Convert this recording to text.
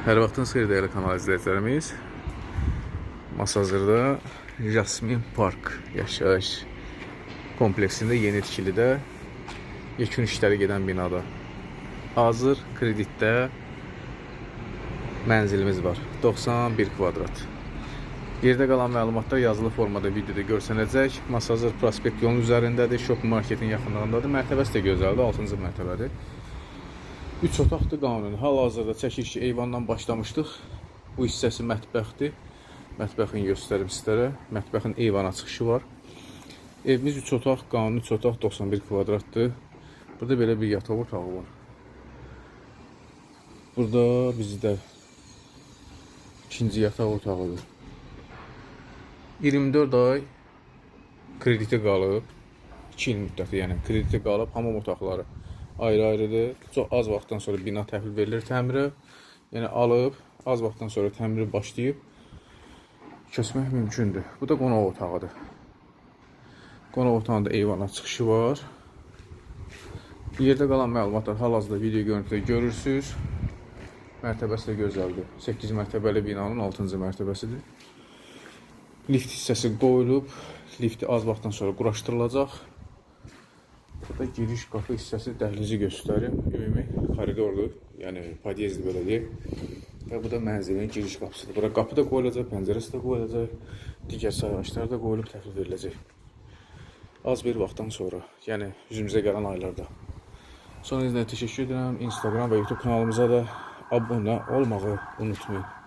Hər vaxtınız xeyir dəyərli kanal izləyicilərimiz. Masazırda Jasmin Park yaşayış kompleksində yeni tikilidə yekun işləri gedən binada hazır kreditdə mənzilimiz var. 91 kvadrat. Yerdə qalan məlumatlar yazılı formada videoda görsənəcək. Masazır prospekt yolun üzərindədir. Şok marketin yaxınlığındadır. Mərtəbəsi də gözəldir. 6-cı mərtəbədir. 3 otaqdır qanuni. Hal-hazırda çəkiş eyvandan başlamışdıq. Bu hissəsi mətbəxdir. Mətbəxini göstərim sizlərə. Mətbəxin eyvana çıxışı var. Evimiz 3 otaq, qanuni 3 otaq, 91 kvadratdır. Burada belə bir yataq otağı var. Burada bizdə ikinci yataq otağıdır. 24 ay krediti qalıb. 2 il müddəti, yəni krediti qalıb. Hamam otaqları ayrı-ayrıdır. Çox az vaxtdan sonra bina təhvil verilir təmirə. Yəni alıb, az vaxtdan sonra təmiri başlayıb köçmək mümkündür. Bu da qonaq otağıdır. Qonaq otağında eyvana çıxışı var. Yerdə qalan məlumatlar hal-hazırda video görüntüdə görürsünüz. Mərtəbəsi də gözəldir. 8 mərtəbəli binanın 6-cı mərtəbəsidir. Lift hissəsi qoyulub. Lifti az vaxtdan sonra quraşdırılacaq. Burada giriş qapı hissəsi dəhlizi göstərim. Ümumi koridordur. Yəni podyezdir belə deyək. Və bu da mənzilin giriş qapısıdır. Bura qapı da qoyulacaq, pəncərəsi də qoyulacaq. Digər sayğaçlar da qoyulub təhvil veriləcək. Az bir vaxtdan sonra, yəni yüzümüzə gələn aylarda. Son izləyinizə təşəkkür edirəm. Instagram və YouTube kanalımıza da abunə olmağı unutmayın.